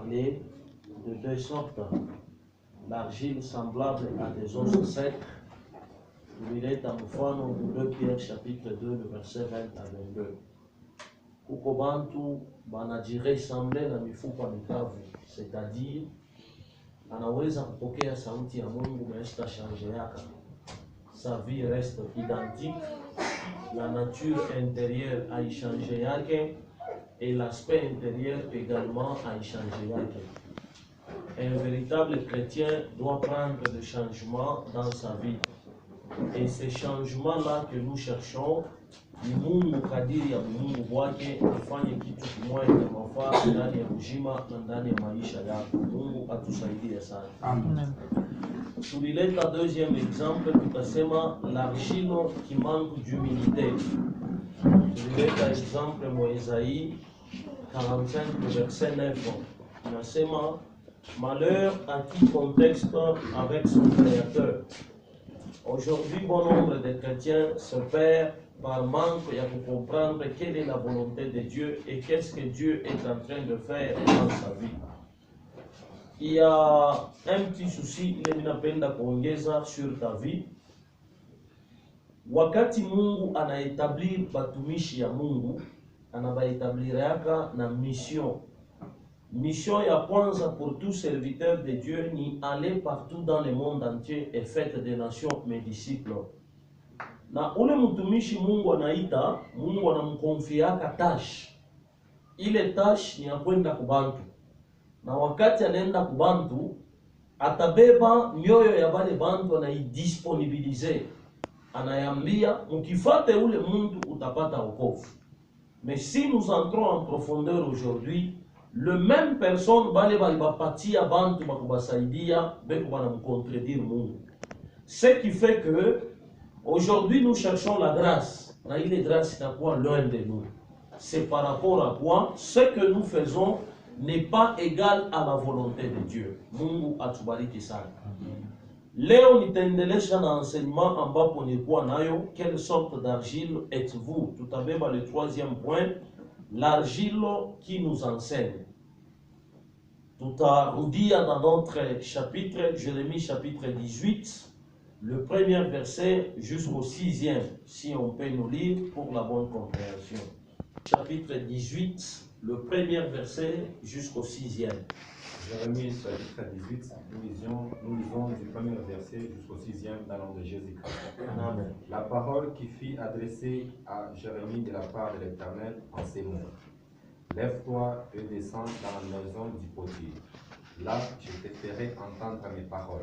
parler de deux sortes. L'argile semblable à des os secs. Il est en mfano de 2 Pierre chapitre 2, le verset 20 à 22. Kuko bantu banajiressemble na mifupa mikavu, c'est-à-dire anaweza kupokea sauti ya Mungu mais change yaka. Sa vie reste identique, la nature intérieure a changé yake et l'aspect intérieur également a changé yake. Un véritable chrétien doit prendre des changements dans sa vie. Et ces changements-là que nous cherchons, ni Mungu kadiri ya Mungu wake afanye kitu kimoja kinachofaa ndani ya uzima na ndani ya maisha yako. Mungu atusaidie sana. Amen. Tulileta deuxième exemple, tutasema l'argile qui manque d'humilité. Tulileta exemple mwa Isaïe 45 verset 9. Tunasema malheur à qui contexte avec son créateur. Aujourd'hui, bon nombre de chrétiens se perdent par manque de comprendre quelle est la volonté de Dieu et qu'est-ce que Dieu est en train de faire dans sa vie. Il y a un petit souci, il ninapenda kuongeza sur ta vie. Wakati Mungu anaétablir batumishi ya Mungu, anabaétabliriaka na mission. Mission ya kwanza pour tout serviteur de Dieu ni aller partout dans le monde entier et faites des nations mes disciples. Na ule mtumishi Mungu anaita, Mungu anamkonfiaka tash. Ile tash ni ya kwenda kubantu. Na wakati anaenda kubantu, atabeba mioyo ya bale bantu anaidisponibilize. Anayambia, mkifate ule mtu utapata wokovu. Mais si nous entrons en profondeur aujourd'hui, le même personne bale balibapatia bantu bakubasaidia beko banamcontredire Mungu. Ce qui fait que aujourd'hui nous cherchons la grâce. Na ile grâce inakuwa loin de nous. C'est par rapport à quoi ce que nous faisons n'est pas égal à la volonté de Dieu. Mungu atubariki sana. Leo nitaendelesha na enseignement ambapo nilikuwa nayo quelle sorte d'argile êtes-vous. Tutabeba le troisième point, l'argile qui nous enseigne. Tutarudia dans notre chapitre, Jérémie chapitre 18, le premier verset jusqu'au 6e, si on peut nous lire pour la bonne compréhension. Chapitre 18, le premier verset jusqu'au 6e. Jérémie chapitre 18, nous lisons du premier verset jusqu'au 6e dans le nom de Jésus-Christ. Amen. La parole qui fut adressée à Jérémie de la part de l'Éternel en ces mots. Lève-toi et descends dans la maison du potier. Là, je te ferai entendre mes paroles.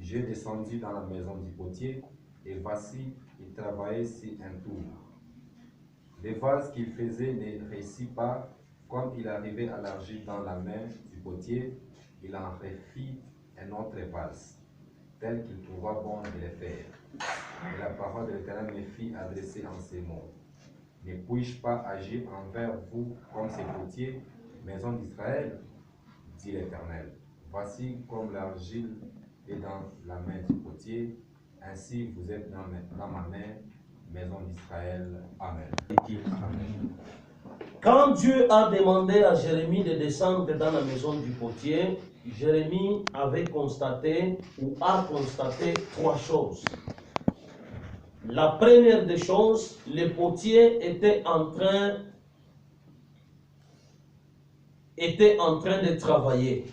J'ai descendu dans la maison du potier, et voici, il travaillait sur un tour. Le vase qu'il faisait ne réussit pas. Quand il arrivait à l'argile dans la main du potier, il en refit un autre vase, tel qu'il trouva bon de le faire. Et la parole de l'Éternel me fit adresser en ces mots. Ne puis-je pas agir envers vous comme ces potiers, maison d'Israël, dit l'Éternel. Voici comme l'argile est dans la main du potier, ainsi vous êtes dans ma main, maison d'Israël. Amen. Amen. Quand Dieu a demandé à Jérémie de descendre dans la maison du potier, Jérémie avait constaté ou a constaté 3 choses. La première des choses, le potier était en train de travailler.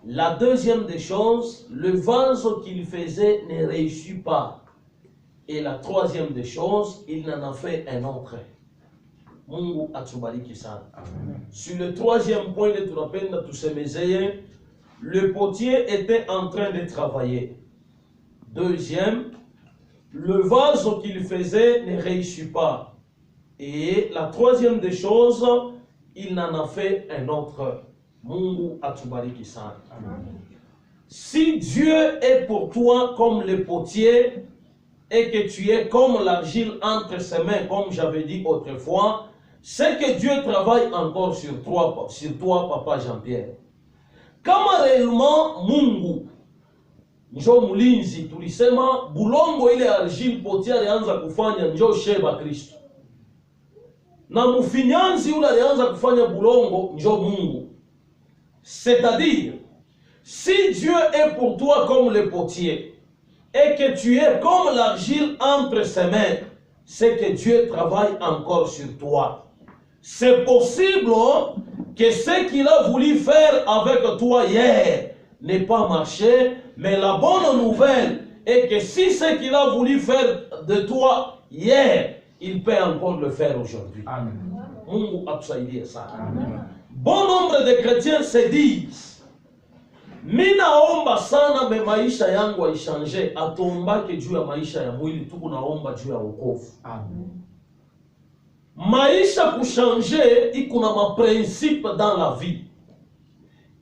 La deuxième des choses, le vase qu'il faisait ne réussit pas. Et la troisième des choses, il en a fait un autre. Mungu atubariki sana. Sur le troisième point de tunapenda tusemezeye, le potier était en train de travailler. Deuxième, le vase qu'il faisait ne réussit pas. Et la troisième des choses, il en a fait un autre. Mungu atubariki sana. Si Dieu est pour toi comme le potier et que tu es comme l'argile entre ses mains, comme j'avais dit autrefois, c'est que Dieu travaille encore sur toi, Papa Jean-Pierre. Kama réellement Mungu njo mulinzi, tulisema bulongo ile argile potier alianza kufanya njo sheba Kristo. na mfinyanzi ule alianza kufanya bulongo njo Mungu. C'est-à-dire, si Dieu est pour toi comme le potier et que tu es comme l'argile entre ses mains, c'est que Dieu travaille encore sur toi. C'est possible que ce qu'il a voulu faire avec toi hier n'ait pas marché, mais la bonne nouvelle est que si ce qu'il a voulu faire de toi hier, il peut encore le faire aujourd'hui. Mungu atusaidie sana. Bon nombre de chrétiens se disent, minaomba sana me maisha yangu aishanje, atuombake juu ya maisha ya mwili, tukunaomba juu ya wokovu. Maisha kuchanger, iko na maprincipe dans la vie.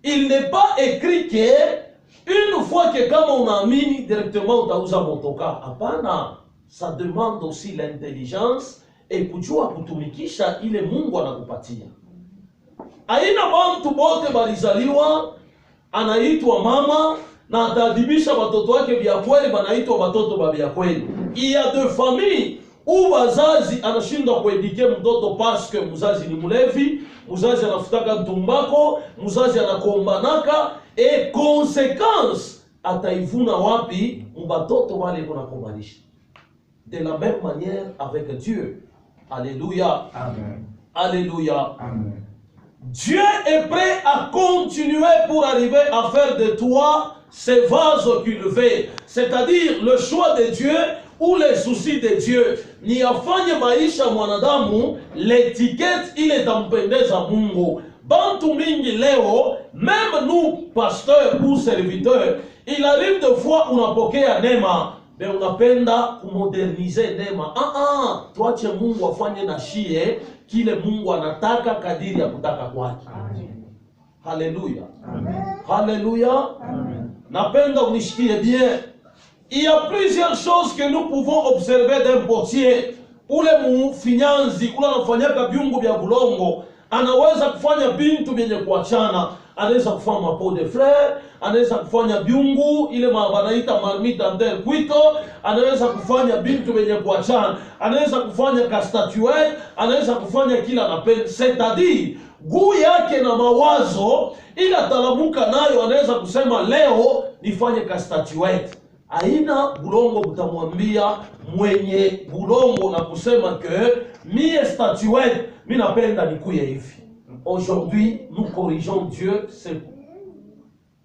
Il n'est pas écrit que une fois que kama unaamini directement utauza motoka. Hapana, ça demande aussi l'intelligence et kujua kutumikisha ile Mungu anakupatia. Aina bantu bote balizaliwa anaitwa mama na ataadibisha watoto wake vya kweli, banaitwa watoto ba vya kweli. Il y a deux familles où wazazi anashindwa kuedike mtoto parce que mzazi ni mlevi, mzazi anafutaka tumbako, mzazi anakombanaka, et conséquence ataivuna wapi mbatoto wale kuna kumanisha. De la même manière avec Dieu. Alléluia. Amen. Alléluia. Amen. Dieu est prêt à continuer pour arriver à faire de toi ce vase qu'il veut. C'est-à-dire le choix de Dieu ou les soucis de Dieu. Ni afanye maisha mwanadamu, l'étiquette ile tampendeza Mungu. Bantu mingi leo, même nous, pasteurs ou serviteurs, il arrive de fois unapokea neema, mais unapenda kumodernize neema. Tuache Mungu afanye na shie kile Mungu anataka kadiri ya kutaka kwake. Haleluya. Haleluya. Napenda unishikie bien. Il y a plusieurs choses que nous pouvons observer d'un potier. Ule mfinyanzi, ule anafanyaka viungo vya bulongo, anaweza kufanya bintu vyenye kuachana. Anaweza kufanya mapo de fleur, anaweza kufanya viungo ile wanaita marmite en terre cuite, anaweza kufanya bintu vyenye kuachana, anaweza kufanya kastatuette, anaweza kufanya kila anapenda. C'est-à-dire, guu yake na mawazo ila talamuka nayo, anaweza kusema leo nifanye kastatuette. Aina bulongo butamwambia mwenye bulongo na kusema que mie statuette mi napenda nikuye hivi. Aujourd'hui, nous corrigeons Dieu. C'est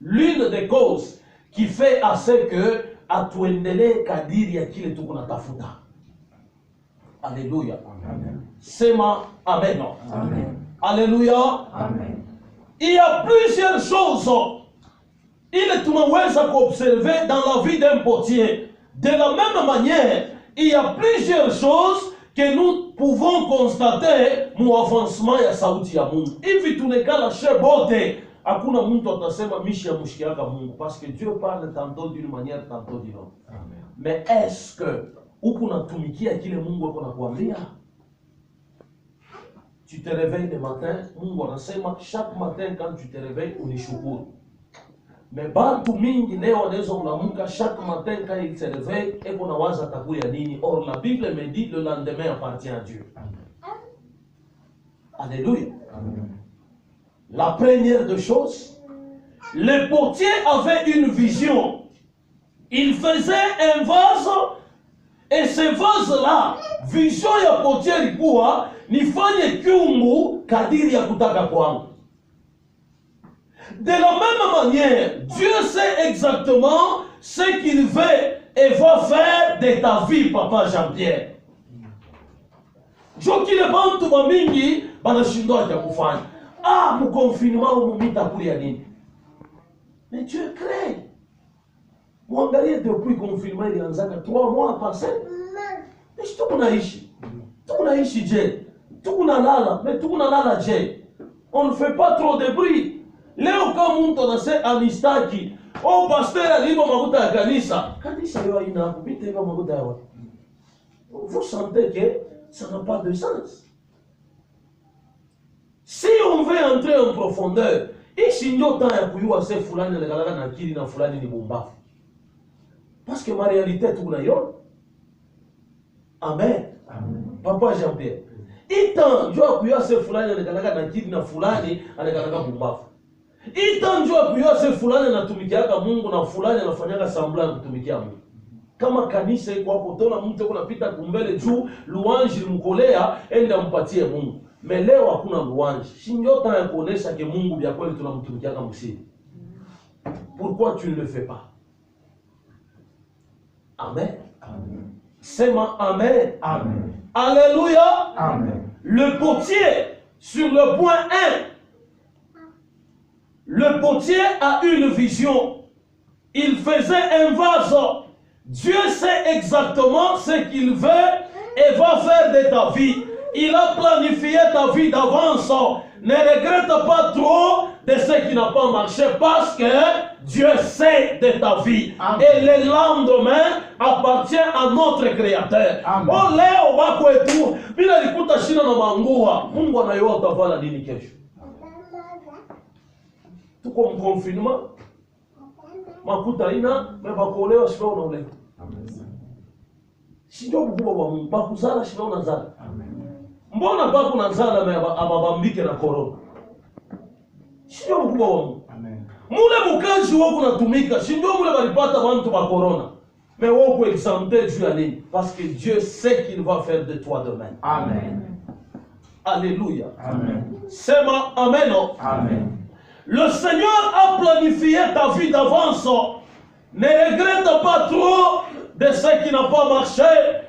l'une des causes qui fait à ce que atuendelee kadiri ya kile tuko natafuta. Alléluia. Sema amen. Amen. Alléluia. Amen. Il y a plusieurs choses il tunaweza kuobserver dans la vie d'un potier. De la même manière, il y a plusieurs choses que nous pouvons constater mu avancement ya sauti ya Mungu. Hivi tunekala shebote, hakuna mtu atasema mishi ya mushikiaka Mungu, parce que Dieu parle tantôt d'une manière, tantôt d'une autre. Mais est-ce que uko natumikia kile Mungu ako nakuambia? Tu te réveilles le matin, Mungu anasema chaque matin quand tu te réveilles unishukuru. Mais bantu mingi leo wanaweza unaamka chaque matin quand il se réveille et qu'on awaza takuya nini. Or la Bible me dit le lendemain appartient à Dieu. Alléluia. La première des choses, le potier avait une vision. Il faisait un vase et ce vase-là, vision ya potier ilikuwa nifanye kiungu kadiri ya kutaka kwangu. De la même manière, Dieu sait exactement ce qu'il veut et va faire de ta vie, Papa Jean-Pierre. Jo kile bantu bamingi banashindwa cha kufanya. Mu confinement umumita kulia nini? Mais Dieu crée. Mwangalie depuis confinement ilianzaka 3 mois passé. Mais tukunaishi. Tukunaishi je? Tukunalala, mais tukunalala je? On ne fait pas trop de bruit. Leo kama mtu anasema anistaki, pasteur alibo makuta ya kanisa. Kanisa leo ina kupita hiyo makuta ya watu. Vous sentez que ça n'a pas de sens. Si on veut entrer en profondeur, ici ndio temps ya kuyua se fulani anakalaka na akili na fulani ni bumbafu. Parce que ma réalité tunaiona. Amen. Amen. Papa Jean-Pierre. Ita njoo kuyose fulani anakanaka na kidi na fulani anakanaka bumbafu. Ita njoo kuyose fulani anatumikiaka Mungu na fulani anafanyaka sambla kutumikia Mungu. Kama kanisa iko hapo tona mtu kunapita kumbele juu luanji limkolea enda mpatie Mungu. Meleo hakuna luanji. Si njota ya kuonesha ke Mungu bya kweli tunamtumikiaka msini. Pourquoi tu ne le fais pas? Amen. Amen. Sema Amen. Amen. Alléluia. Amen. Le potier, sur le point 1, le potier a une vision. Il faisait un vase. Dieu sait exactement ce qu'il veut et va faire de ta vie. Il a planifié ta vie d'avance. Ne regrette pas trop de ce qui n'a pas marché parce que Dieu sait de ta vie. Amen. Et le lendemain appartient à notre Créateur. Amen. Oh, leo wako etu bila likuta shina na mangua. Mungu anayoa utavala nini kesho? Tuko mconfinement. Makuta ina mebakolewa shika unaolewa. Sio mkubwa wa Mungu. Bakuzala shika unazala. Mbona baku nazala ababambike na korona? Sio mkubwa wa Mungu. Mule mukaji wako natumika, si ndio mule balipata bantu ba corona. Mais wako examté Dieu à nini? Parce que Dieu sait qu'il va faire de toi demain. Amen. Alléluia. Amen. Sema amen. Amen. Le Seigneur a planifié ta vie d'avance. Ne regrette pas trop de ce qui n'a pas marché.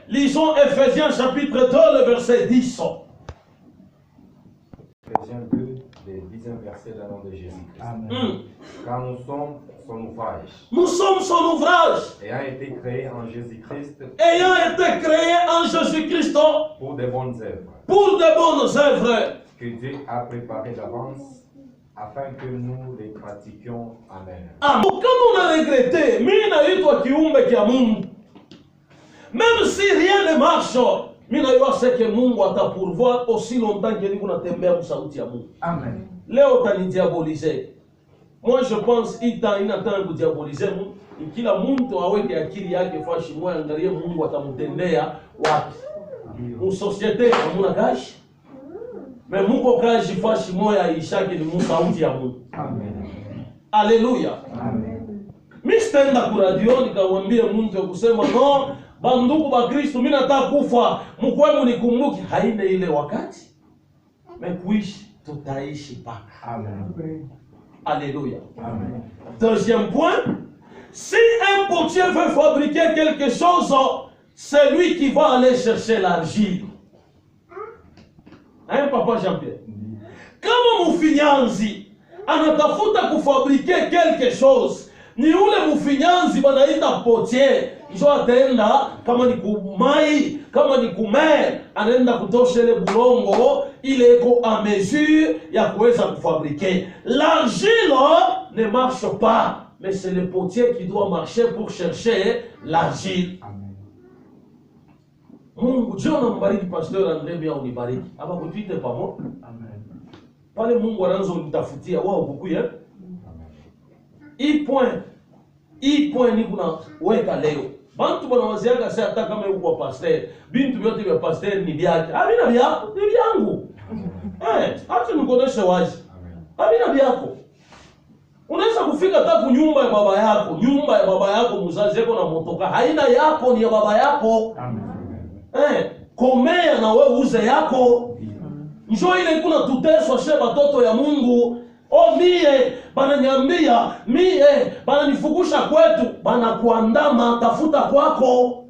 Lisons Ephésiens chapitre 2, le verset 10. Ephésiens 2, le 10e verset dans le nom de Jésus-Christ. Amen. Car nous sommes son ouvrage, Nous sommes son ouvrage, ayant été créés en Jésus-Christ ayant été créés en Jésus-Christ pour de bonnes œuvres, pour de bonnes œuvres que Dieu a préparées d'avance afin que nous les pratiquions en elle. Ah, kama una regrette, mimi naitwa kiumbe kia Mungu. Même si rien ne marche, mimi najua c'est que Mungu atapourvoir aussi longtemps que niko natembea msauti ya Mungu. Amen. Leo utanidiabolize. Moi je pense inataka kudiabolize Mungu. Kila mtu aweke akili yake fashi moja, angalie Mungu atamtendea wapi. Mu societe hamuna gashi. Mais Mungu kaji fashi moja ishake ni msauti ya Mungu. Amen. Alléluia. Amen. Mimi sitaenda ku radio nikamwambia mtu kusema no, bandugu ba Kristo mimi nataka kufa, mkwenu nikumbuke, haina ile wakati. Mekuishi tutaishi paka. Amen. Alléluia. Amen. Deuxième point, si un potier veut fabriquer quelque chose, c'est lui qui va aller chercher l'argile. Hein, papa Jean-Pierre? Kama mfinyanzi anatafuta kufabriquer quelque chose, ni ule mfinyanzi banaita potier, njo ataenda kama ni kumai, kama ni kumer, anaenda kutosha ile bulongo ile iko à mesure ya kuweza kufabriquer. L'argile ne marche pas, mais c'est le potier qui doit marcher pour chercher l'argile. Amen. Mungu Dieu anambariki pasteur André bien unibariki. Aba kutite pamoja. Amen. Pale Mungu anaanza kunitafutia wao bukuye. Hii point ni kuna weka leo. Bantu banawaziaga sasa hata kama yuko kwa pasteur, bintu vyote vya pasteur ni vyake. Havina vyako, ni vyangu. Acha nikuoneshe wazi. Havina vyako. Unaweza kufika hata kunyumba ya baba yako, nyumba ya baba yako mzazi yako na motoka, haina yako, ni ya baba yako. Amen. Komea na wewe uze yako. Njoo ile kuna tuteswa she batoto ya Mungu. Oh, mie bananiambia, mie bananifukusha kwetu, banakuandama tafuta kwako.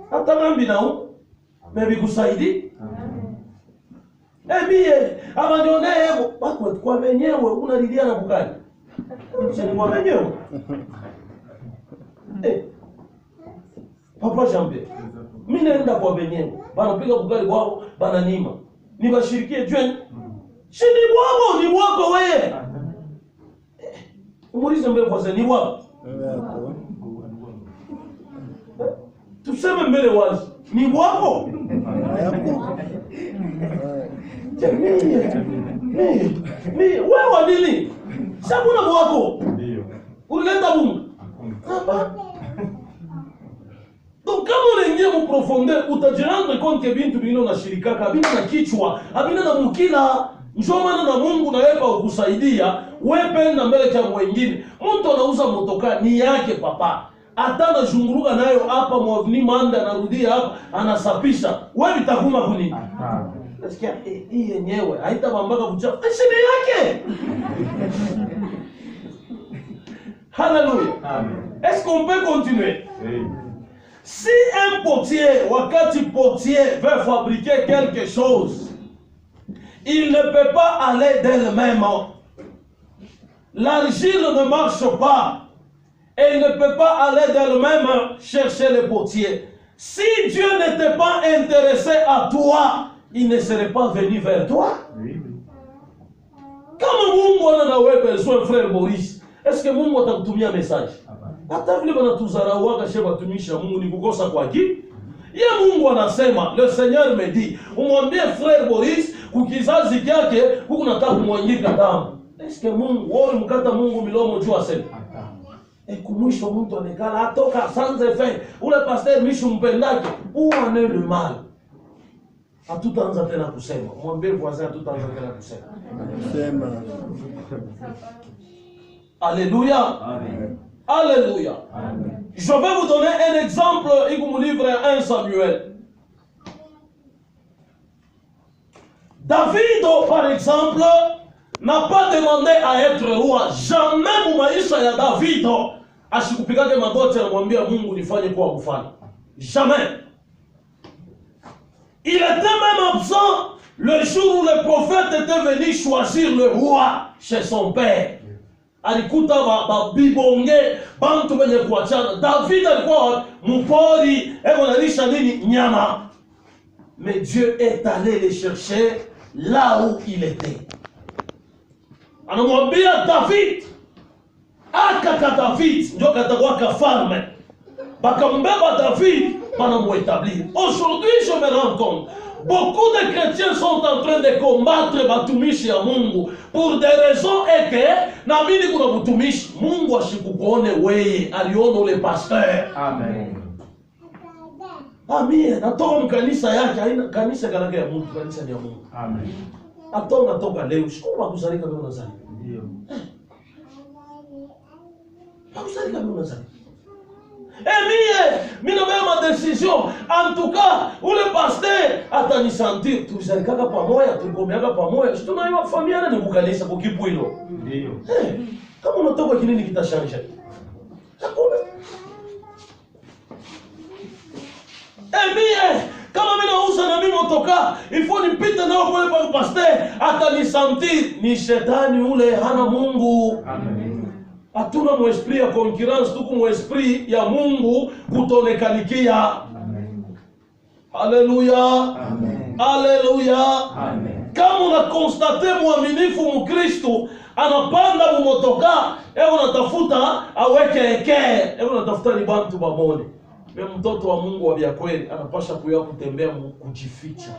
Hata ngambi nao mebi kusaidi. Mie abanionee bako kwa wenyewe unalilia na bukani. Sisi kwa wenyewe. Papa Jean-Pierre, mimi naenda kwa wenyewe, banapiga bukali kwao, bananima. Nibashirikie jweni. Si ni wako wewe. Umulize mbele kwa ni wako. Tuseme mbele wazi. Ni wako. Mimi wewe nini? Sabuna wako. Ndio. Ulileta Mungu. Hapa. Donc kama unaingia mu profondeur utajirendre compte que bintu bino na shirikaka bina na kichwa abina na mukila. Njoo maana na Mungu nawepa ukusaidia wewe na mbele cha wengine. Mtu anauza motoka ni yake papa. Hata anazunguruka nayo hapa mwavini manda anarudia hapa anasapisha. Wewe bitakuma kuni. Nasikia hii yenyewe haitabambaka kuchafu. Shida yake. Alléluia. Amen. Est-ce qu'on peut continuer? Oui. Si un potier, wakati potier veut fabriquer quelque chose, il ne peut pas aller d'elle-même. L'argile ne marche pas. Et il ne peut pas aller d'elle-même chercher le potier. Si Dieu n'était pas intéressé à toi, il ne serait pas venu vers toi. Oui. Kama Mungu anawe besoin frère Maurice, est-ce que Mungu atakutumia message? Hata vile banatuzarauaka sheba tumisha Mungu ni kukosa kwa ki? Ye Mungu anasema, le Seigneur me dit, umwambie frère Maurice kukizazi kyake huku nataka kumwangika damu. Est-ce que Mungu wao mkata Mungu milomo juu asema? Kumwisho mtu anekala atoka sans fin. Ule pasteur mishu mpendake, où en est le mal? Hatutaanza tena kusema. Mwambie voisin hatutaanza tena kusema. Sema. Alléluia. Amen. Alléluia. Amen. Je vais vous donner un exemple, il vous livre 1 Samuel. David, par exemple, n'a pas demandé à être roi. Jamais mu maisha ya David ashikupigake magoti anamwambia Mungu nifanye kuwa mfalme. Jamais. Il était même absent le jour où le prophète était venu choisir le roi chez son père. Alikuta bibonge bantu benye kuachana. David alikuwa mpori analisha nini nyama. Mais Dieu est allé le chercher là où il était. Anamwambia David, akaka David ndio katakuwa kafalme. Bakambeba David banamuétablir. Aujourd'hui je me rends compte, beaucoup de chrétiens sont en train de combattre batumishi ya Mungu pour des raisons eke na mimi kuna mtumishi Mungu ashikukuone wewe, aliona ule pasteur. Amen. Amen. Natoka mkanisa yake, haina kanisa kalaka ya Mungu, kanisa ni ya Mungu. Amen. Atonga toka leo, shikoma kuzalika kama unazalika. Ndio. Kuzalika kama unazalika. Mimi na décision. En tout cas, ule pasteur atanisentir tuzalikaka pamoja, tuligomeaka pamoja. Tunaiwa familia ni kukanisa kukipu hilo. Ndio. Kama unatoka kinini kitashanja? Hakuna. Kama mimi nauza na mimi motoka, il faut nipite nao pale kwa pasteur, atanisentir ni shetani ule hana Mungu. Amen. Hatuna mu esprit ya concurrence, tuko mu esprit ya Mungu kutonekanikia. Amen. Alléluia. Amen. Alléluia. Amen. Kama unakonstate muaminifu mkristo anapanda mu motoka, unatafuta aweke eke, unatafuta ni bantu bamone. Mimi mtoto wa Mungu wa kweli anapasha kuya kutembea kujificha.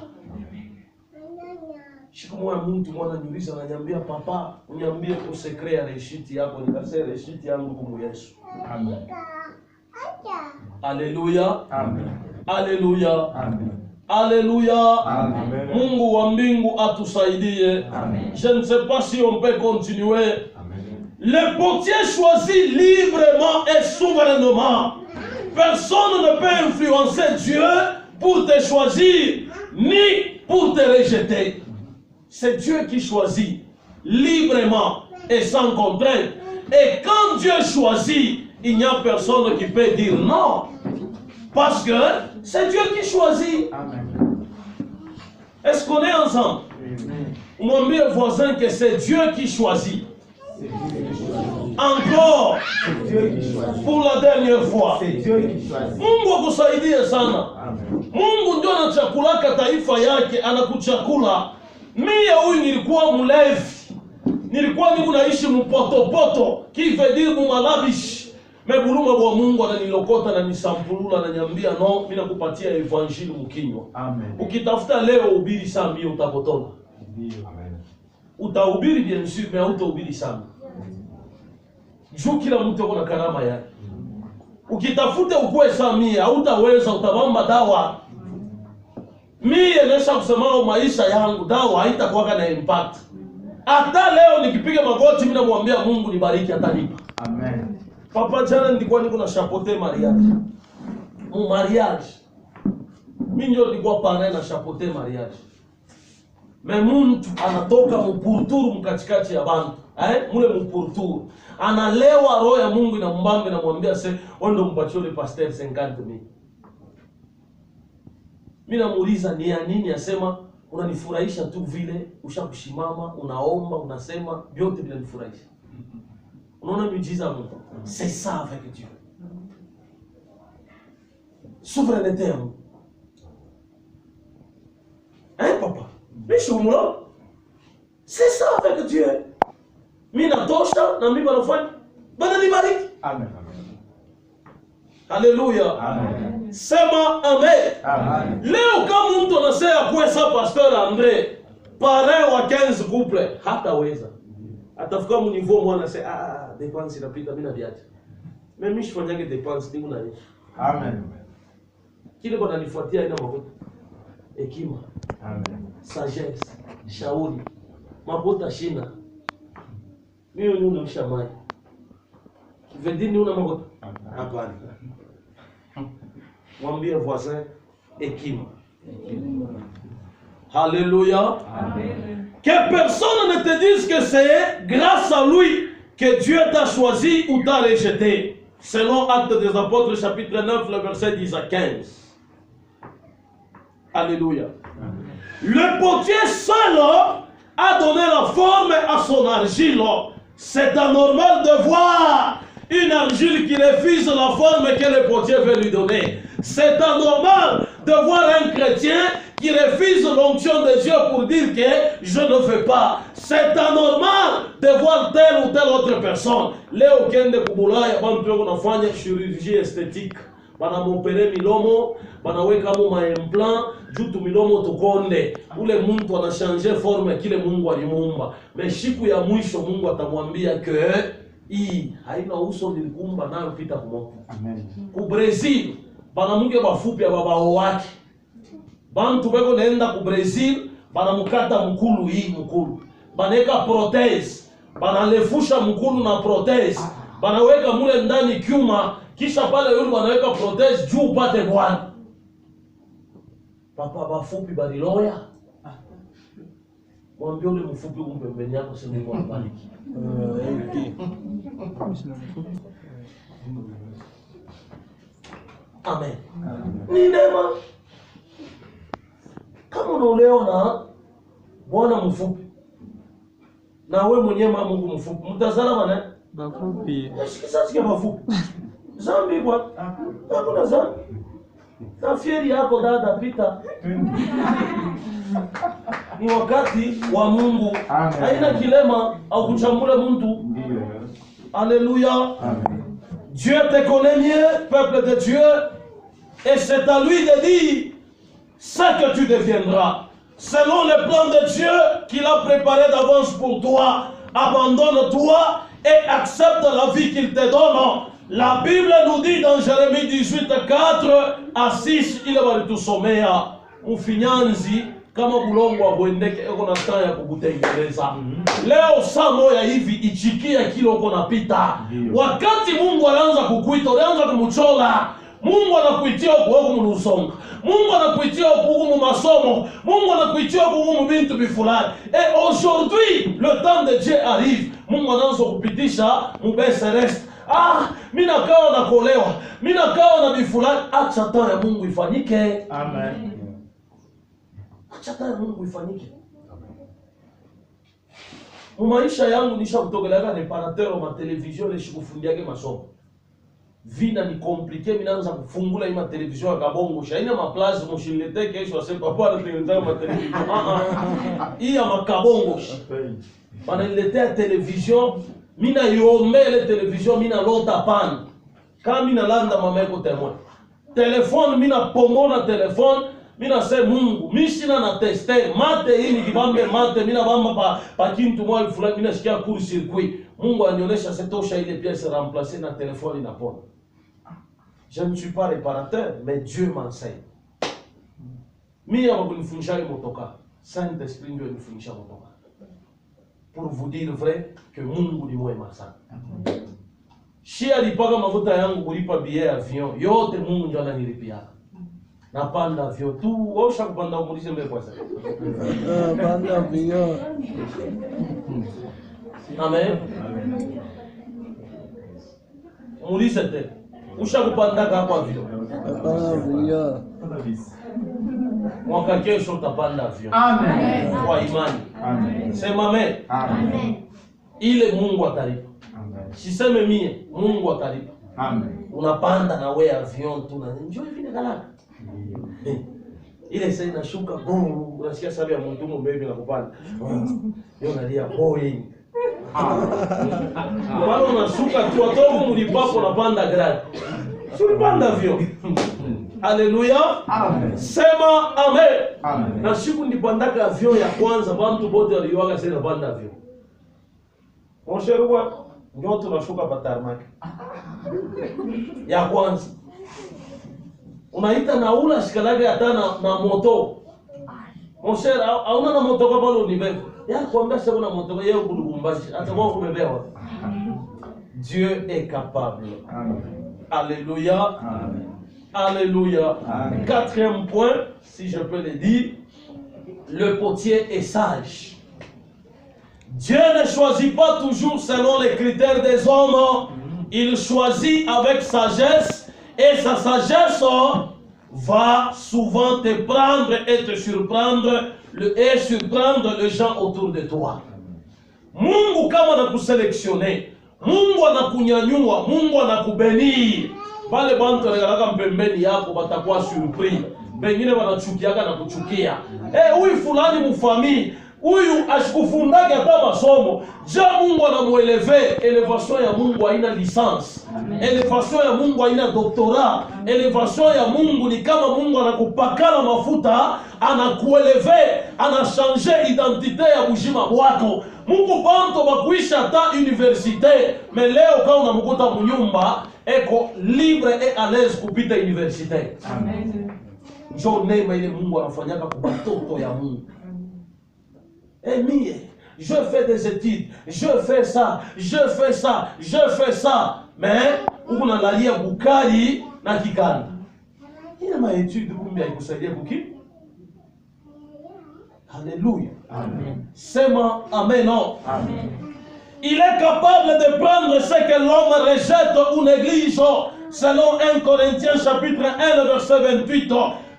Siku moja mtu mwana niuliza ananiambia papa, uniambie kwa secret ya reshiti yako, nikasema reshiti yangu kwa Yesu. Amen. Alléluia. Amen. Alléluia. Amen. Alléluia. Amen. Mungu wa mbingu atusaidie. Amen. Je ne sais pas si on peut continuer. Amen. Le potier choisit librement et souverainement. Personne ne peut influencer Dieu pour te choisir ni pour te rejeter. C'est Dieu qui choisit librement et sans contrainte. Et quand Dieu choisit, il n'y a personne qui peut dire non. Parce que c'est Dieu qui choisit. Amen. Est-ce qu'on est ensemble? Mon meilleur voisin que c'est Dieu qui choisit. Encore pour la dernière fois. Mungu akusaidie sana. Mungu ndio anachakulaka taifa yake, anakuchakula. Mimi huyu nilikuwa mlevi. Nilikuwa niko naishi mpotopoto, qui veut dire mumalabishi. Mebuluma bwa Mungu ananilokota na nisampulula na niambia no, mimi nakupatia evangeli mkinywa. Amen. Ukitafuta leo ubiri saa mbili utapotona. Ndio. Amen. Utahubiri bien sûr, mais utahubiri sana. Juu kila mtu yuko na karama yake. Ukitafute ukue samia, hautaweza, utabamba dawa. Mie nesha kusema maisha yangu, dawa haitakuwa na impact. Hata leo nikipiga magoti mimi namwambia Mungu nibariki atanipa. Amen. Papa jana nilikuwa niko na chapeauter mariage. Mon mariage. Mimi ndio nilikuwa pale na chapeauter mariage. Mais mtu anatoka mpuruturu mkatikati ya bantu. Mule mpuruturu. Analewa roho ya Mungu na mbambe na mwambia ondo mpatie le pasteur 50,000. Mimi namuuliza ni ya nini, asema unanifurahisha tu vile ushakushimama, unaomba, unasema vyote vinanifurahisha. Unaona miujiza Mungu. C'est ça avec Dieu. Souveraineté ya Mungu. Papa? Mishumula? C'est ça avec Dieu. Mimi natosha na mimi banafanya. Bana nibariki. Amen. Haleluya. Amen. Sema amen. Amen. Leo kama mtu anasema kuesa pasteur André, parrain wa 15 couple, hataweza. Atafika mu niveau mwana sasa dépense inapita mimi na viaje. Mimi shifanyage dépense ningu na nini? Amen. Kile bwana nifuatia ina mafuta. Hekima. Amen. Sagesse, shauri. Mabota shina. Mimi ni unamsha mai. Kivendini una mabota? Hapana. Mwambie voisin hekima. Alléluia. Amen. Que personne ne te dise que c'est grâce à lui que Dieu t'a choisi ou t'a rejeté. Selon Actes des Apôtres, chapitre 9, le verset 10 à 15. Alléluia. Amen. Le potier seul a donné la forme à son argile. C'est anormal de voir une argile qui refuse la forme que le potier veut lui donner. C'est anormal de voir un chrétien qui refuse l'onction de Dieu pour dire que je ne veux pas. C'est anormal de voir telle ou telle autre personne. Leo kende kubulaya bantu wako nafanya chirurgie esthétique. Banamopere milomo, banaweka mo maimplant, jutu milomo tukonde. Ule Mungu anashanje forme kile Mungu alimuumba. Mais siku ya mwisho Mungu atamwambia que hii haina uso nilikumba nayo pita kumoto. Amen. Ku Brazil banamuke bafupi ya babao wake. Bantu beko naenda ku Brazil banamukata mkulu hii mkulu. Banaweka prothèse, banalefusha mkulu na prothèse. Banaweka mule ndani kyuma, kisha pale yule wanaweka prothèse juu upate bwana. Papa bafupi baliloya. Mwambie ule mfupi umpembeni yako sema Mungu ambariki. Amen. Ni neema. Kama unaolewa na bwana mfupi na wewe mwenyewe mama Mungu mfupi, mtazalama na bafupi. Sikisa sikia mafupi. Zambi kwa. Hakuna zambi. Tafieri yako dada pita. Ni wakati wa Mungu. Amen. Haina kilema au kuchambule mtu. Ndiyo. Alléluia. Amen. Dieu te connaît mieux, peuple de Dieu, et c'est à lui de dire ce que tu deviendras. Selon le plan de Dieu qu'il a préparé d'avance pour toi, abandonne-toi et accepte la vie qu'il te donne. La Bible nous dit dans Jérémie 18, 4 à 6, il va tout sommer à Ufinyanzi, kama bulongo wa bwendeke eko na taa ya kukutengeneza. Leo saa moja hivi ichikia kile uko napita. Wakati Mungu anaanza kukuita, unaanza kumchola. Mungu anakuitia huko mlusonga. Mungu anakuitia huko masomo. Mungu anakuitia huko bintu bifulani. Et aujourd'hui, le temps de Dieu arrive. Mungu anaanza kupitisha mubese rest. Mimi nakao na kolewa. Mimi nakao na bifulani. Acha taa ya Mungu ifanyike. Amen. Acha taa ya Mungu ifanyike. Maisha yangu nishakutokeleka reparateur wa television ile shikufundiage masomo. Vina ni compliqué, mimi naanza kufungula ima television ya kabongo. Shaina maplaza mshilete kesho asepa kwa anatengeneza ma television. Hii ya makabongo. Bananiletea television, mimi naiombe ile television, mimi nalota pan. Kama mimi nalanda mama yako témoin. Telefone mimi napomona telefone. Mina se Mungu, mimi sina na tester mate hii nikibambe mate mina bamba pa kintu moja fulani mina sikia court circuit. Mungu anionyesha setosha ile pièce remplacer na telefoni inapona. Je ne suis pas réparateur, mais Dieu m'enseigne. Mie wakunifunjali motoka. Saint-Esprit ndio anifundisha motoka. Pour vous dire vrai que Mungu ni mwema sana. Si alipaka mafuta yangu kulipa billet avion, yote Mungu ndio ananilipia. Napanda avion tu, osha kupanda umulize mbele kwa sasa. Panda avion. Amen. Mulise te. Usha kupanda kwa avion. Panda avion. Mwaka kesho utapanda avion. Amen. Kwa imani. Amen. Sema amen. Amen. Ile Mungu atalipa. Amen. Siseme mie, Mungu atalipa. Amen. Unapanda na wewe avion tu na enjoy vile galaka. Ile sasa inashuka boom, unasikia sauti ya mtu mbele na kupanda. Yeye analia Boeing. Wala unashuka tu atomo mlipapo unapanda gari. Tulipanda avion. Haleluya. Amen. Sema amen. Amen. Na siku nilipandaka avion ya kwanza, watu wote waliuaga sasa panda avion. Mosherwa ndio tunashuka pa tarmac. Ya kwanza. Unaita na ula shikalaga hata na moto. Mosher hauna na moto kwa pale unibevu. Ya kuambia sasa una moto yeye kulugumbashi hata wao kumebewa. Dieu est capable. Amen. Alléluia. Amen. Alléluia. Amen. Quatrième point, si je peux le dire, le potier est sage. Dieu ne choisit pas toujours selon les critères des hommes. Il choisit avec sagesse et sa sagesse va souvent te prendre et te surprendre et surprendre les gens autour de toi. Mungu kama anakuselektione, Mungu anakunyanyua, Mungu anakubenir. Wale bantu wanagalaka mpembeni yako watakuwa surpris. Pengine wanachukiaga na kuchukia. Huyu fulani mfamii, huyu ashikufundake hata masomo. Ja Mungu anamueleve, elevation ya Mungu haina licence. Elevation ya Mungu haina doctorat. Elevation ya Mungu ni kama Mungu anakupakala mafuta, anakueleve, anachange identite ya bujima wako. Mungu bantu bakuisha hata universite, mais leo kama unamkuta munyumba, eko libre et à l'aise kupita universite. Amen. Njo neema ile Mungu anafanyaka kwa batoto ya Mungu. Mie, je fais des études, je fais ça, je fais ça, je fais ça. Mais, unalalia bukali na kikanda. Ina maétude kumbi haikusaidia kuki? Alléluia. Amen. Sema amen. Non. Amen. Il est capable de prendre ce que l'homme rejette ou néglige. Selon 1 Corinthiens chapitre 1 verset 28.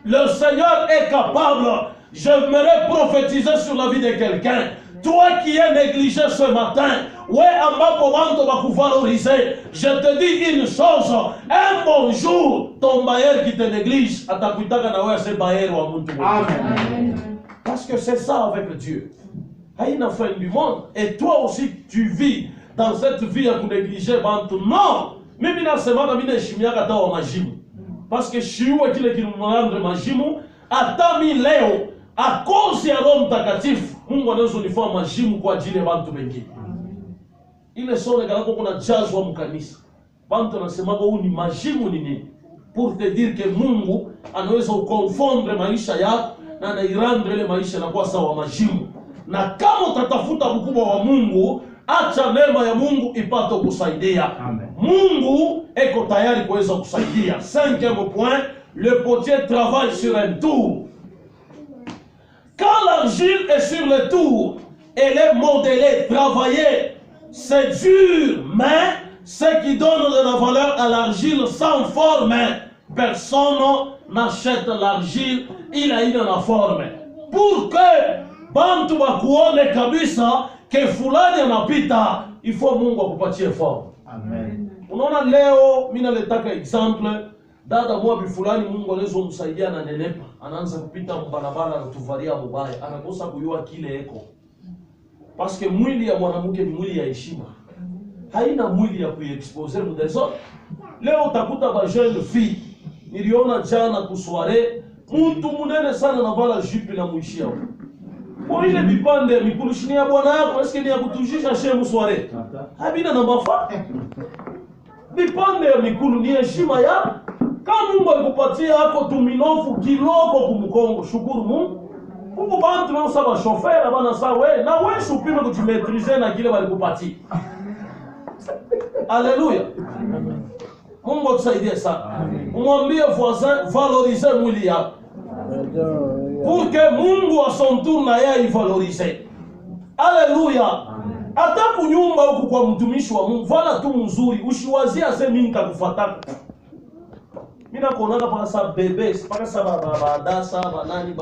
Le Seigneur est capable. J'aimerais prophétiser sur la vie de quelqu'un. Toi qui es négligé ce matin, je te dis une chose. Un bon jour, ton bailleur qui te néglige, Amen. parce que c'est ça avec Dieu. Il y a une fin du monde. Et toi aussi, tu vis dans cette vie à vous négliger. Non! Mimi nasema mimi naheshimiaka hata wa majimu. Parce que shiuwe kile kinamrendre majimu, hata mi leo, a cause ya Roho Mtakatifu, Mungu anaweza unifanya majimu kwa ajili ya watu wengine. Ile sone kalako kuna jazwa mkanisa. Watu wanasemaga huu ni majimu ni nini? Pour te dire que Mungu anaweza ukonfondre maisha yako na anairandre ile maisha na kuwa sawa majimu. Na kama utatafuta ukubwa wa Mungu, acha neema ya Mungu ipate kusaidia. Amen. Mungu eko tayari kuweza kusaidia. Cinquième point, le potier travaille sur un tour. Quand l'argile est sur le tour, elle est modelée, travaillée. C'est dur, mais ce qui donne de la valeur à l'argile sans forme, personne n'achète l'argile, il a une forme. Pour que bantu bakuone kabisa ke fulani anapita, il faut Mungu akupatie forme. Amen. Unaona leo mimi naletaka example dada mwa fulani Mungu anaweza kumsaidia na nenepa, anaanza kupita mbarabara na tuvalia mubaya, anakosa kujua kile eko. Parce que mwili ya mwanamke ni mwili ya heshima. Haina mwili ya kuexposer mdezo. Leo utakuta ba jeune fille, niliona jana kusware, mtu munene sana na vala jupe na muishia huko. Kwa ile vipande mikurushini ya bwana yako, eske ni ya kutujisha shemu sware? Habina na mafa. Vipande ya mikulu ni heshima ya Kama Mungu alikupatia hako tuminofu kiloko kumukongo, shukuru Mungu. Kuko bantu nao saba chauffeur bana sawe na wewe supime kujimetrize na kile walikupatia. Alléluia. Mungu atusaidie sana. Umwambie voisin valoriser mwili yako. Pour que Mungu à son tour na yeye valoriser. Alléluia. Hata kunyumba huku kwa mtumishi wa Mungu, vala tu mzuri, ushiwazie ase mimi nikakufuataka. Mimi nakuonaka paka sa bebe, paka sa badasa, banani.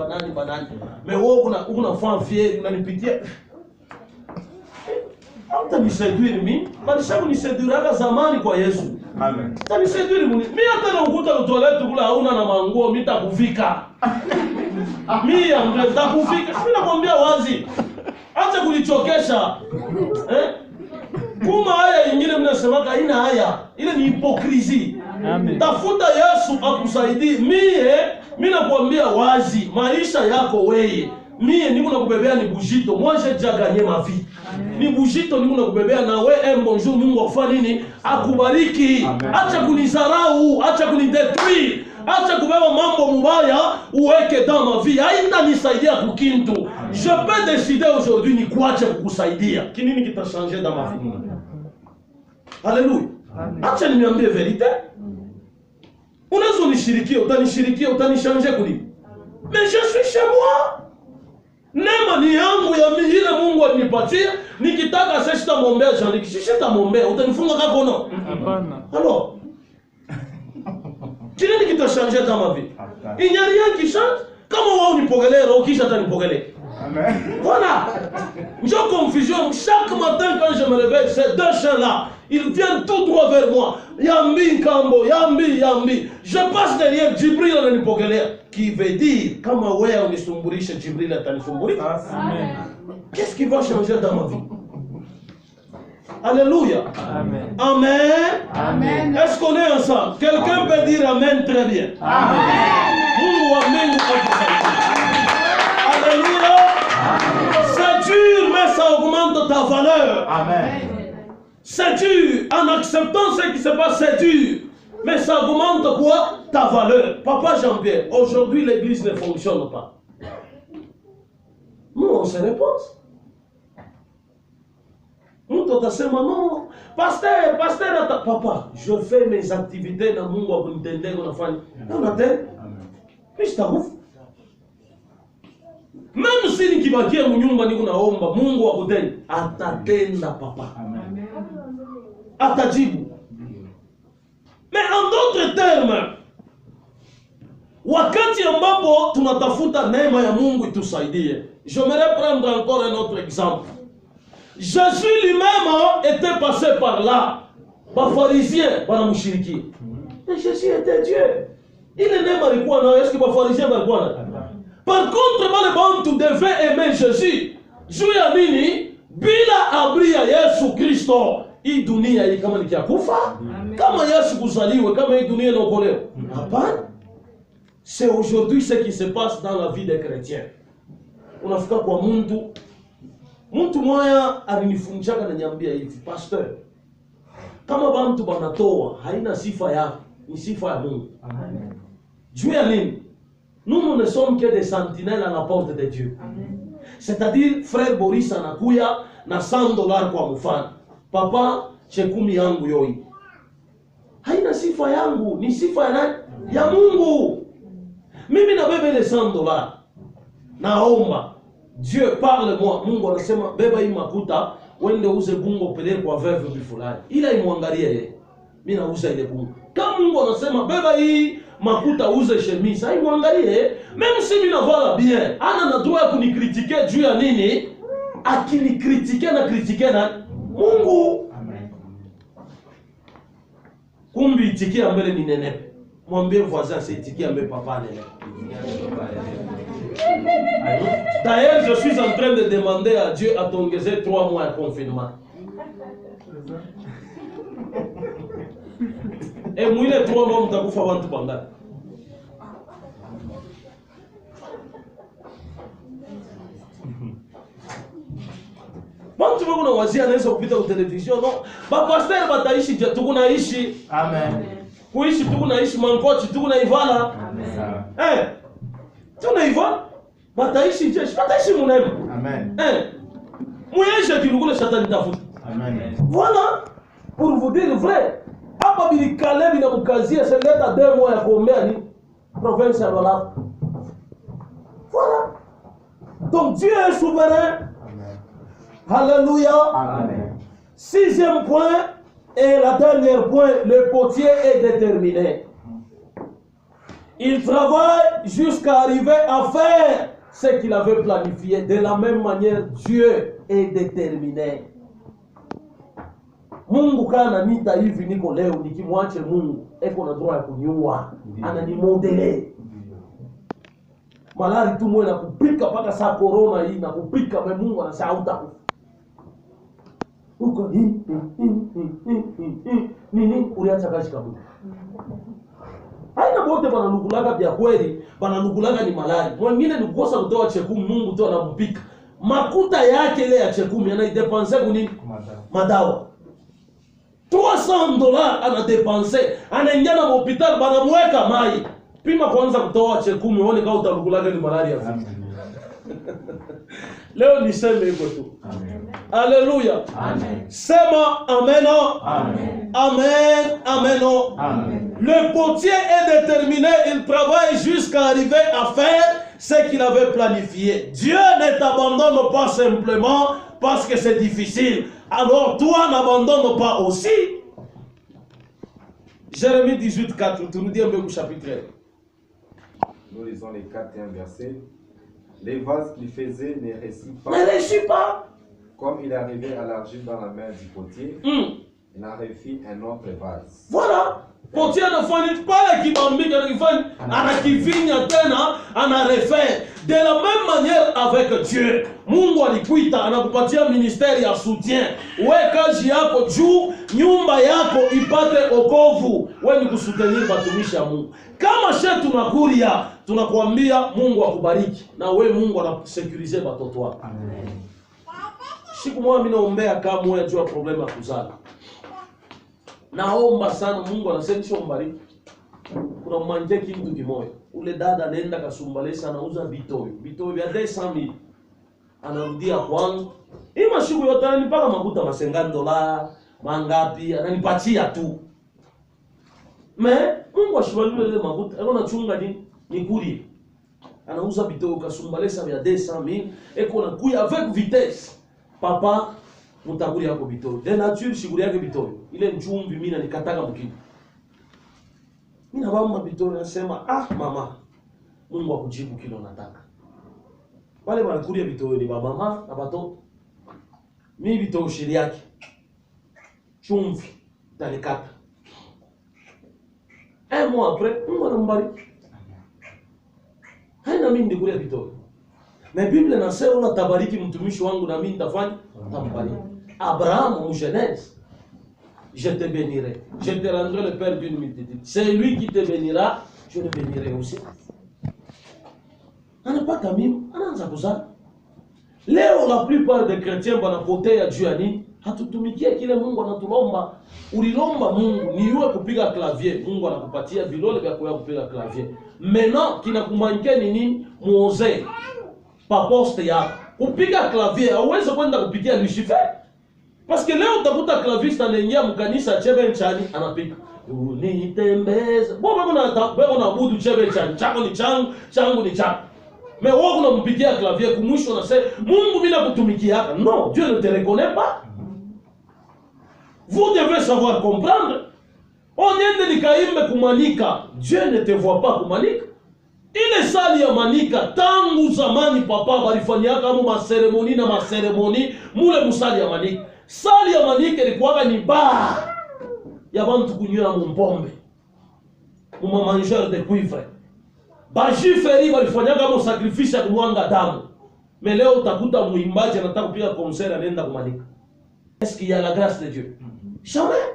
Mais wewe una fier, unanipitia. Hata niseduire mimi, balisha kuniseduira zamani kwa Yesu. Amen. Taniseduire mimi. Mimi hata na ukuta toilet kula hauna na manguo, mimi nitakuvika. Mimi nitakuvika. Mimi nakwambia wazi. Acha kulichokesha. Kuma haya ingine mnasemaka haina haya. Ile ni hipokrisi. Amen. Tafuta Yesu akusaidie. Mimi nakwambia wazi, maisha yako wewe. Mie niko nakubebea ni bujito. Moi j'ai déjà gagné ma vie. Ni bujito niko nakubebea na wewe bonjour Mungu afanye nini? Akubariki. Acha kunizarau, acha kunidetruire. Acha kubeba mambo mubaya uweke dans ma vie. Haitanisaidia kukintu. Je peux décider aujourd'hui ni kuacha kukusaidia. Kinini kitachange dans ma vie? Alléluia. Acha niambie vérité. Unaweza nishirikie, utanishange kuli. Mais je suis chez moi. Neema ni yangu ya ile Mungu alinipatia. Nikitaka sasa sitamwombea Jean-Luc. Sitamwombea, utanifunga kako no? Hapana. Alors, kinini kitachange dans ma vie? Il n'y a rien qui change. Kama wao nipogelea roho kisha atanipogelea. Amen. Voilà. J'ai confusion. Chaque matin quand je me réveille, ces deux chiens-là, ils viennent tout droit vers moi. Yambi Kambo, Yambi. Je passe derrière Djibril ananipogelea. Qui veut dire, kama wewe unisumburisha Djibril atanisumburisha. Amen. Qu'est-ce qui va changer dans ma vie? Alléluia. Amen. Amen. Amen. Est-ce qu'on est ensemble? Quelqu'un peut dire Amen très bien. Amen. Mungu wa mbingu akusaidie. Alléluia. C'est dur, mais ça augmente ta valeur. Amen. C'est dur. En acceptant ce qui se passe, c'est dur. Mais ça augmente quoi? Ta valeur. Papa Jean-Pierre, aujourd'hui l'église ne fonctionne pas. Nous, on se repose. Nous, non. Pasteur, papa, je fais mes activités dans mon monde. On attend. Mais je t'avoue. Même si ni kibakia mnyumba niko naomba Mungu akutende, atatenda papa. Amen. Atajibu. Mais en d'autres termes, wakati ambapo tunatafuta neema ya Mungu itusaidie. J'aimerais prendre encore un autre exemple. Jésus lui-même était passé par là. Les pharisiens, wanamshiriki. Mais Jésus était Dieu. Il est né alikuwa na est-ce que les pharisiens walikuwa na? Par contre, wale bantu devaient aimer Jésus. Juu ya nini? Bila abria Yesu Kristo, hii dunia hii kama ni kufa, kama Yesu kuzaliwe, kama hii dunia inaokolewa. Hapana. C'est aujourd'hui ce qui se passe dans la vie des chrétiens. Unafika kwa mtu moya alinifunjaka na niambia hivi, pasteur, kama bantu banatoa haina sifa yako, ni sifa ya Mungu. Amen. Juu ya nini? Nous ne sommes que des sentinelles à la porte de Dieu. C'est-à-dire, frère Boris anakuya na $100 kwa mfano. Papa, chekumi yangu yoi. Haina sifa yangu, ni sifa ya nani? Ya Mungu. Mimi nabebe ile $100. Naomba, Dieu parle-moi. Mungu anasema beba hii makuta, wende uze bungo pelele kwa veuve fulani. Ila imwangalie yeye. Mimi nauza ile bungo. Kama Mungu anasema beba hii makuta uze chemise, haimwangalie. Même si mimi navala bien, ana na droit kunikritiquer juu ya nini? Akinikritiquer na critiquer na Mungu. Amen. Kumbi itikia mbele ni nenepe. Mwambie voisin itikia mbele papa nenepe. D'ailleurs, je suis en train de demander à Dieu à t'engager 3 mois de confinement. Et moi, les 3 mois, je vais faire un peu de Bantu wako na wazia anaweza kupita kwa television, no? Ba pastor bataishi je tukunaishi. Amen. kuishi tu kunaishi mankochi tu kunaivala. Tunaivala bataishi jeshi bataishi munema. Amen. Muyesha kilukule shatani tafuta. Amen. Voilà pour vous dire vrai. Hapa bilikale binamukazia seleta demo ya kuombea ni province ya Lola. Voilà. Donc Dieu est souverain. Amen. Alléluia. Amen. 6e point et la dernière point, le potier est déterminé. Il travaille jusqu'à arriver à faire ce qu'il avait planifié. De la même manière, Dieu est déterminé. Mungu kana nita hivi niko leo nikimwache Mungu eko na droit ya kuniua. Ananimodele. Malari tu mwe na kupika paka saa corona hii na kupika me Mungu anasema hautakufa. Uko nini uliacha kazi kabisa. Haina wote banalugulaga vya kweli, banalugulaga ni malari. Mwingine ni kukosa kutoa chekumi, Mungu tu anampika. Makuta yake ile ya chekumi anaidepense kunini? Madawa. $300 anadepense, anaingia na hospitali banamweka mai. Pima kwanza kutoa chekumi, uone kama utalugulaga ni malaria. Leo niseme hivyo tu. Alléluia. Amen. Sema amen. Amen. Amen. Amen. Amen. Le potier est déterminé, il travaille jusqu'à arriver à faire ce qu'il avait planifié. Dieu ne t'abandonne pas simplement parce que c'est difficile. Alors toi n'abandonne pas aussi. Jérémie 18:4, tu nous dis un peu au chapitre. Nous lisons les 4 et 1 versets. Les vases qu'il faisait ne réussissent pas. Ne réussis pas. Comme il arrivait à l'argile dans la main du potier, il en refit un autre vase. Voilà. Potier anafanya pale kibambika anakifanya anakivinya tena anarefaire. De la même manière avec Dieu. Mungu alikuita anakupatia ministeri ya soutien. Wewe kazi yako juu nyumba yako ipate okovu. Wewe ni kusutenir batumishi ya Mungu. Kama shetu tunakuria tunakuambia Mungu akubariki na wewe Mungu anakusekurize watoto wako. Amen. Siku moja mimi naombea kama moja juu ya problema ya kuzala. Naomba sana Mungu anasema sio mbariki. Kuna manje kitu kimoja. Ule dada anaenda Kasumbalesa anauza vitoyo. Vitoyo vya 200,000. Anarudia kwangu. Hii mashughuli yote ananipaka makuta $50 mangapi ananipatia tu. Mungu ashibaliwe ile makuta. Anaona chunga ni kuri. Anauza vitoyo Kasumbalesa vya 200,000 eko na kuya avec vitesse. Papa mutakuri yako vitoyo. De nature shiguri yake vitoyo. Ile njumbi mimi nanikataka mkini. Mimi nabamu vitoyo nasema mama Mungu akujibu kile unataka. Wale wanakuria vitoyo ni mama na watoto. Mimi vitoyo shiri yake. Chumvi tanikata. Un mois après, Mungu anambariki. Haina mimi ndikuria vitoyo. Mais Bible nasema unatabariki mtumishi wangu na mimi nitafanya tambariki. Abraham en Genèse, je te bénirai. Je te rendrai le père d'une multitude. C'est lui qui te bénira, je le bénirai aussi. Anapata mimi, anaanza kuzaa. Leo la plupart des chrétiens wanapotea juu ya nini? Hatutumikie kile Mungu anatulomba. Ulilomba Mungu ni yule kupiga clavier, Mungu anakupatia vilole vya kupiga clavier. Maintenant kinakumankia nini? Muoze. Pa poste yako. Kupiga clavier hauwezi kwenda kupigia Lucifer. Parce que leo utakuta clavista anaingia mkanisa chebe nchani anapiga. Unitembeze. Wewe unaabudu chebe nchani. Chako ni changu, changu ni chako. Mais wewe unampigia clavier kumwisho unasema Mungu mimi nakutumikia hapa. Non, Dieu ne te reconnaît pas. Vous devez savoir comprendre. Onyende nikaimbe kumanika. Dieu ne te voit pas kumanika. Ile sali ya manika tangu zamani papa walifanyia kama maseremoni na maseremoni mule musali ya manika. Sali ya manika ilikuwa ni bar ya bantu kunywa mpombe. Muma mangeur de cuivre. Bajiferi walifanyia kama sacrifice ya kumwanga damu. Mais leo utakuta muimbaji anataka kupiga concert anaenda kumanika. Est-ce qu'il y a la grâce de Dieu? Jamais.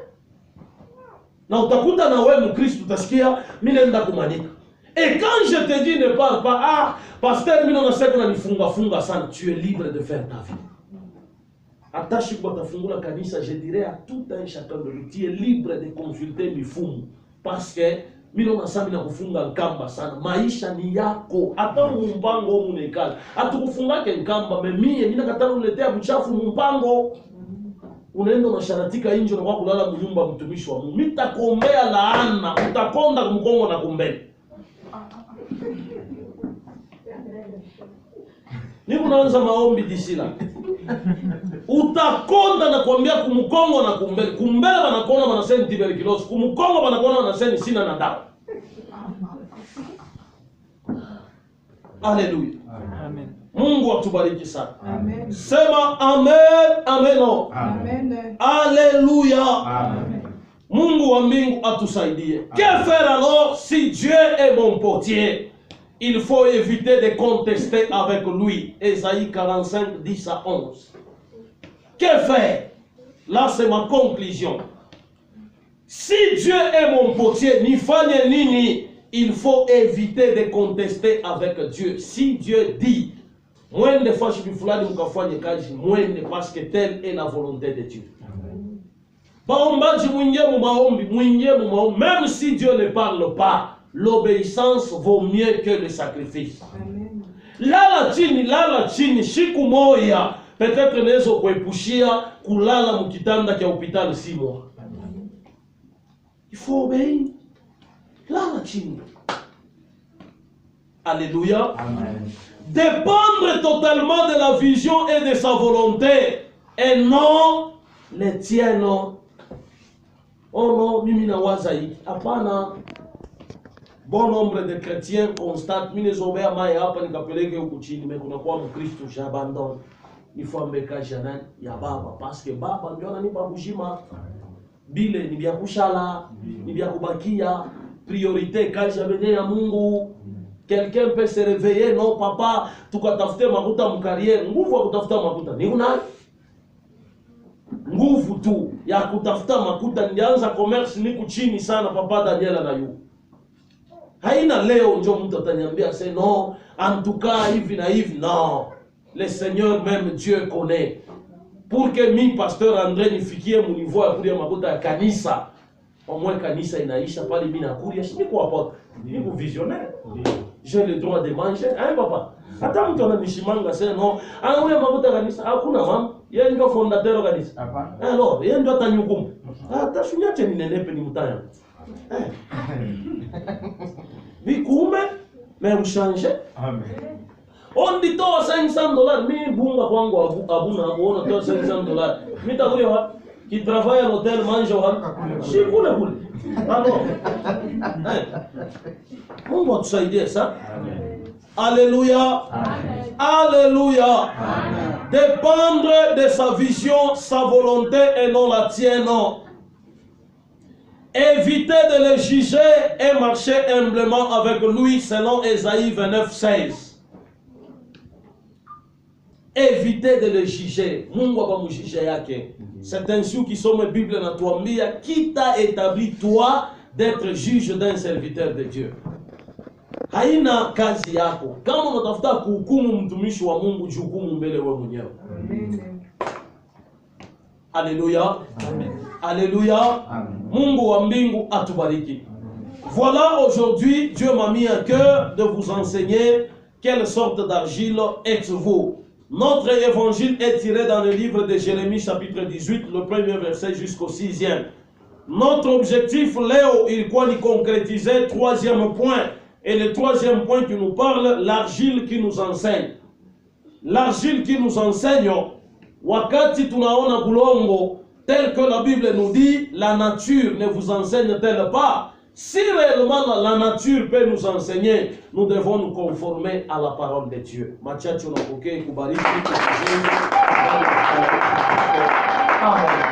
Na utakuta na wewe Mkristo utasikia mimi naenda kumanika. Et quand je te dis ne parle pas, pasteur, mimi nasema kuna nifunga sana, tu es libre de faire ta vie. Attache kwa tafungula kanisa, je dirais à tout un chacun de nous, tu es libre de consulter mifumu. parce que mimi nasami na kufunga nkamba sana. Maisha ni yako. Hata mumpango munekala. Hatukufungake nkamba, mimi nakataka uniletea buchafu mumpango. Unaenda unasharatika nje na kwa kulala mnyumba mtumishi wa Mungu. Nitakuombea laana, utakonda kumkongo na kumbele. Niku naanza maombi disila. Utakonda na kuambia kumkongo na kumbele. Kumbele wanakona wanasema tuberculosis. Kumkongo wanakona wanasema sina na dawa. Haleluya. Amen. Mungu atubariki sana. Amen. Sema amen, ameno. Amen. Alléluia. Amen. Mungu wa mbingu atusaidie. Que faire alors si Dieu est mon potier? Il faut éviter de contester avec lui. Ésaïe 45, 10 à 11. Que faire? Là, c'est ma conclusion. Si Dieu est mon potier, nifanye nini? Il faut éviter de contester avec Dieu. Si Dieu dit, mwende fashi bifulani mkafanye kazi, mwende parce que telle est la volonté de Dieu. Baombaji mwingie mu maombi, même si Dieu ne parle pas, l'obéissance vaut mieux que le sacrifice. Amen. Lala chini, siku moya, peut-être nezo kuepushia kulala mkitanda kia hospitali 6 mois. Il faut obéir. Lala chini. Alléluia. Amen. Dépendre totalement de la vision et de sa volonté, et non les tiennes. Oh non, mimi na waza hiki. Hapana. Bon nombre de chrétiens constatent, mimi nezobea mai hapa nikapeleke huku chini, mimi kuna kwa Mkristo j'abandonne. Il faut mbeka jana ya baba parce que baba ndio ananipa bujima. Bile ni bya kushala, ni bya kubakia, priorité kazi ya Mungu. Quelqu'un peut se réveiller, non papa, tukatafute makuta mkariere, nguvu ya kutafuta makuta ni unayo. Nguvu tu ya kutafuta makuta, nilianza commerce niku chini sana papa Daniela na yu. Haina leo njo mtu ataniambia c'est non, en tout cas hivi na hivi, non. Le Seigneur même Dieu connaît. Pour que mi pasteur André nifikie mu niveau ya kulia makuta ya kanisa. Au moins kanisa inaisha pale mimi nakulia, si niko apôtre, niko visionnaire. J'ai le droit de manger, hein papa? Hata mtu ananishimanga sasa no, anakulia makuta kanisa, hakuna mama. Yeye ndio fondateur kanisa. Alors, yeye ndio atanyukumu. Hata shunyache ni nenepe ni mtaya. Vikume, mais uchanger. Amen. On dit toi $500, mi bunga kwangu abuna abona toi $500. Mi takulia wapi? Qui travaille à l'hôtel mange wapi? Si kule kule. Alors, Mungu atusaidie ça. Alléluia. Amen. Alléluia. Amen. Dépendre de sa vision, sa volonté et non la tienne. Éviter de le juger et marcher humblement avec lui selon Ésaïe 29, 16. Éviter de le juger. Mungu abamujuger yake. C'est ainsi qui sommes Bible natuambia qui t'a établi toi d'être juge d'un serviteur de Dieu. Haina kazi yako. Kama unatafuta kuhukumu mtumishi wa Mungu, jukumu mbele wewe mwenyewe. Amen. Alléluia. Amen. Alléluia. Amen. Mungu wa mbingu atubariki. Voilà, aujourd'hui, Dieu m'a mis à cœur de vous enseigner quelle sorte d'argile êtes-vous. Notre évangile est tiré dans le livre de Jérémie chapitre 18, le premier verset jusqu'au 6e. Notre objectif, Léo, il quoi ni concrétiser, 3e point. Et le 3e point qui nous parle, l'argile qui nous enseigne. L'argile qui nous enseigne, wakati tunaona bulongo, tel que la Bible nous dit, la nature ne vous enseigne-t-elle pas? Si réellement la nature peut nous enseigner, nous devons nous conformer à la parole de Dieu. Machacho na kubariki. Amen.